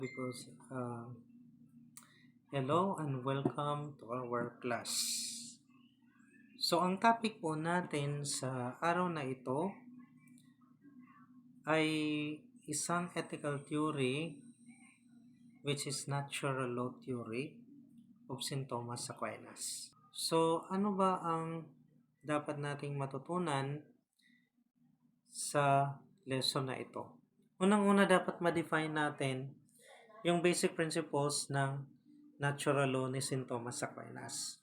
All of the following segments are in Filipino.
Because hello and welcome to our class. So ang topic po natin sa araw na ito ay isang ethical theory which is natural law theory of St. Thomas Aquinas. So ano ba ang dapat nating matutunan sa lesson na ito? Unang-una dapat ma-define natin yung basic principles ng natural law ni St. Thomas Aquinas.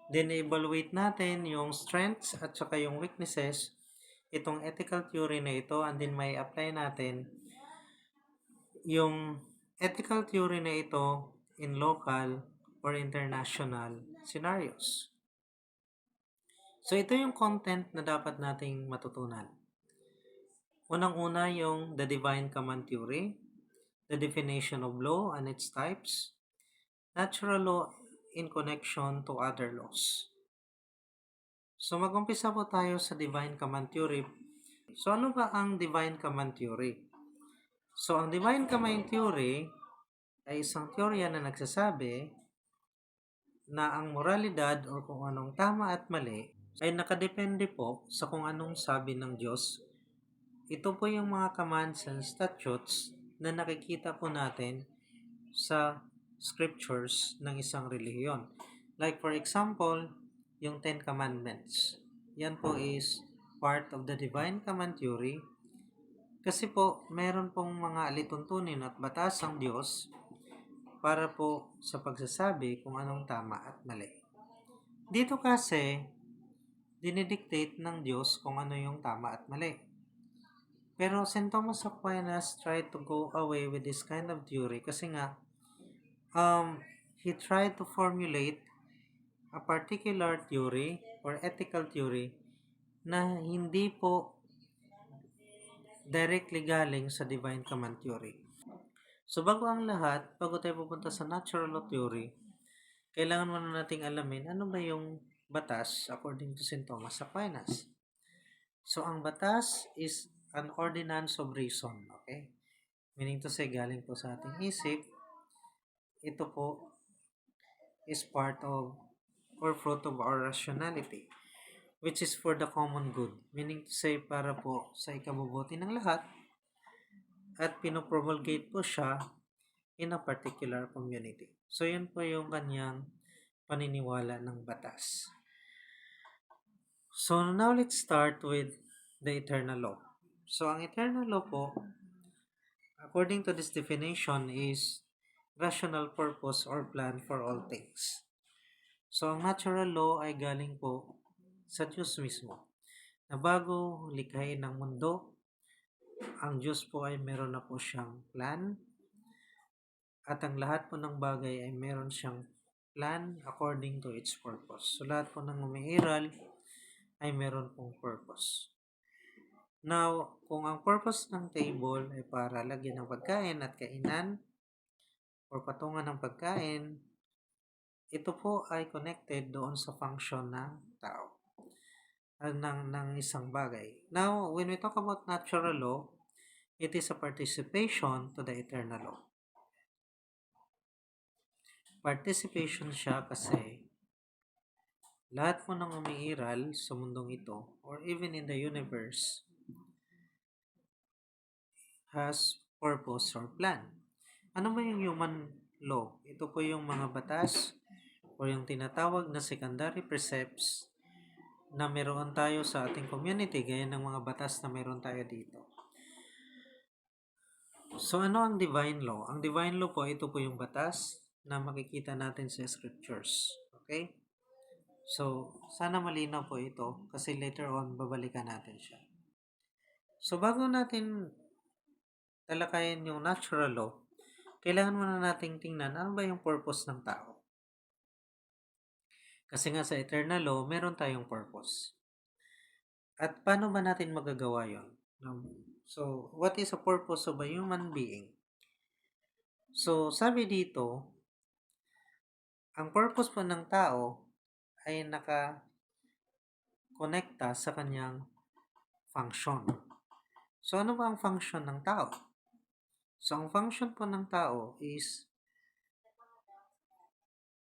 Then, evaluate natin yung strengths at saka yung weaknesses itong ethical theory na ito, and then may apply natin yung ethical theory na ito in local or international scenarios. So, ito yung content na dapat nating matutunan. Unang-una yung the divine command theory, the definition of law and its types, natural law in connection to other laws. So mag-umpisa po tayo sa divine command theory. So ano ba ang divine command theory? So ang divine command theory ay isang teorya na nagsasabi na ang moralidad o kung anong tama at mali ay nakadepende po sa kung anong sabi ng Diyos. Ito po yung mga commands and statutes na nakikita po natin sa scriptures ng isang relihiyon. Like for example, yung Ten Commandments. Yan po is part of the divine command theory kasi po meron pong mga alituntunin at batas ang Diyos para po sa pagsasabi kung anong tama at mali. Dito kasi, dinidictate ng Diyos kung ano yung tama at mali. Pero St. Thomas Aquinas tried to go away with this kind of theory kasi nga, he tried to formulate a particular theory or ethical theory na hindi po directly galing sa divine command theory. So bago ang lahat, bago tayo pupunta sa natural law theory, kailangan muna nating alamin ano ba yung batas according to St. Thomas Aquinas. So ang batas is an ordinance of reason, okay? Meaning to say, galing po sa ating isip, ito po is part of or fruit of our rationality, which is for the common good. Meaning to say, para po sa ikabubuti ng lahat, at pinopromulgate po siya in a particular community. So, yun po yung kanyang paniniwala ng batas. So, now let's start with the eternal law. So, ang eternal law po, according to this definition, is rational purpose or plan for all things. So, ang natural law ay galing po sa Diyos mismo. Na bago likhain ng mundo, ang Diyos po ay meron na po siyang plan. At ang lahat po ng bagay ay meron siyang plan according to its purpose. So, lahat po ng umiiral ay meron pong purpose. Now, kung ang purpose ng table ay para lagyan ng pagkain at kainan or patungan ng pagkain, ito po ay connected doon sa function ng tao, ng isang bagay. Now, when we talk about natural law, it is a participation to the eternal law. Participation siya kasi lahat po ng umiiral sa mundong ito or even in the universe has purpose or plan. Ano ba yung human law? Ito po yung mga batas o yung tinatawag na secondary precepts na meron tayo sa ating community gaya ng mga batas na meron tayo dito. So ano ang divine law? Ang divine law po, ito po yung batas na makikita natin sa scriptures. Okay? So, sana malinaw po ito kasi later on babalikan natin siya. So, bago natin talakayin yung natural law, kailangan muna nating tingnan ano ba yung purpose ng tao. Kasi nga sa eternal law, meron tayong purpose. At paano ba natin magagawa yon? So, what is the purpose of a human being? So, sabi dito, ang purpose po ng tao ay naka-konekta sa kanyang function. So, ano ba ang function ng tao? So, ang function po ng tao is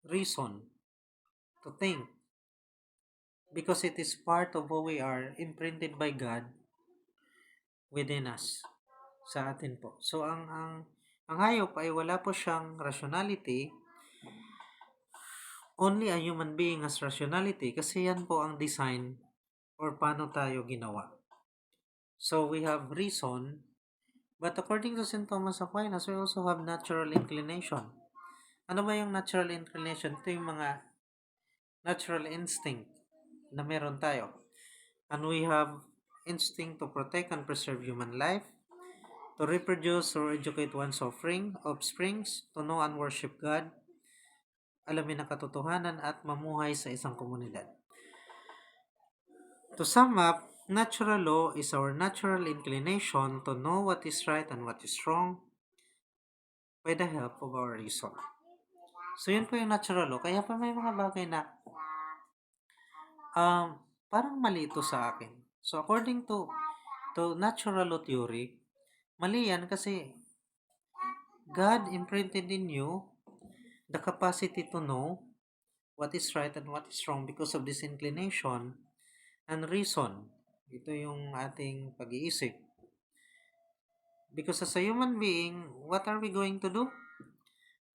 reason, to think, because it is part of who we are, imprinted by God within us, sa atin po. So, ang hayop ay wala po siyang rationality. Only a human being has rationality kasi yan po ang design or paano tayo ginawa. So, we have reason, but according to St. Thomas Aquinas, we also have natural inclination. Ano ba yung natural inclination? Ito yung mga natural instinct na meron tayo. And we have instinct to protect and preserve human life, to reproduce or educate one's offsprings, to know and worship God, alamin ang katotohanan at mamuhay sa isang komunidad. To sum up, natural law is our natural inclination to know what is right and what is wrong by the help of our reason. So, yun po yung natural law. Kaya pa may mga bagay na parang mali ito sa akin. So, according to natural law theory, mali yan kasi God imprinted in you the capacity to know what is right and what is wrong because of this inclination and reason. Ito yung ating pag-iisip. Because as a human being, what are we going to do?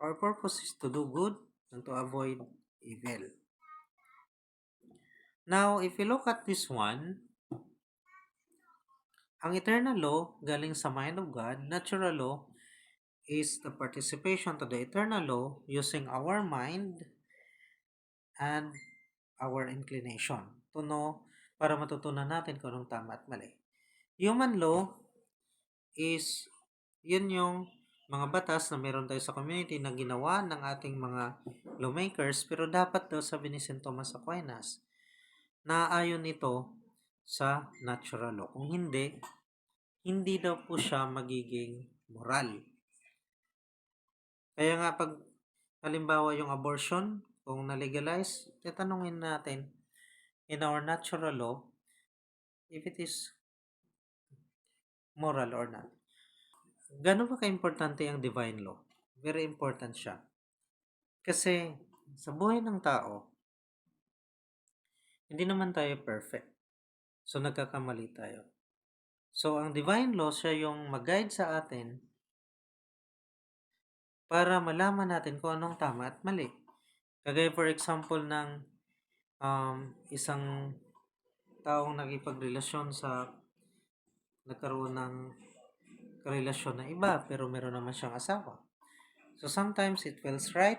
Our purpose is to do good and to avoid evil. Now, if you look at this one, ang eternal law galing sa mind of God, natural law is the participation to the eternal law using our mind and our inclination to know para matutunan natin kung anong tama at mali. Human law is yun yung mga batas na meron tayo sa community na ginawa ng ating mga lawmakers, pero dapat daw, sabi ni St. Thomas Aquinas, naayon ito sa natural law. Kung hindi daw po siya magiging moral. Kaya nga pag halimbawa yung abortion, kung na-legalize, tatanungin natin in our natural law if it is moral or not. Gano'n ba ka-importante ang divine law? Very important siya. Kasi sa buhay ng tao, hindi naman tayo perfect. So, nagkakamali tayo. So, ang divine law, siya yung mag-guide sa atin para malaman natin kung anong tama at mali. Kagaya for example ng isang taong nagkaroon ng karelasyon na iba pero meron naman siyang asawa. So, sometimes it feels right,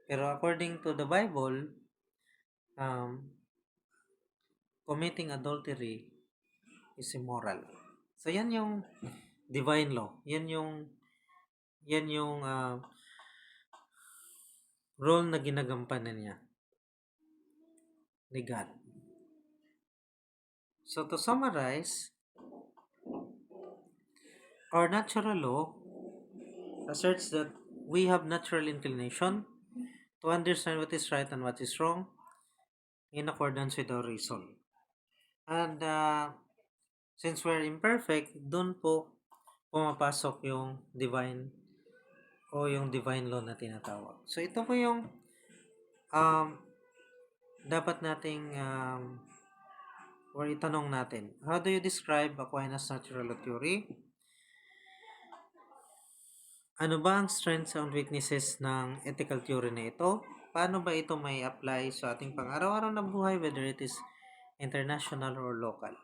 pero according to the Bible, committing adultery is immoral. So, yan yung divine law. Yan yung role na ginagampanan niya ni God. So, to summarize, our natural law asserts that we have natural inclination to understand what is right and what is wrong in accordance with our reason. And since we're imperfect, dun po pumapasok yung divine law na tinatawag. So, ito po yung dapat nating or itanong natin. How do you describe Aquinas' natural law theory? Ano ba ang strengths and weaknesses ng ethical theory na ito? Paano ba ito may apply sa ating pang-araw-araw na buhay, whether it is international or local?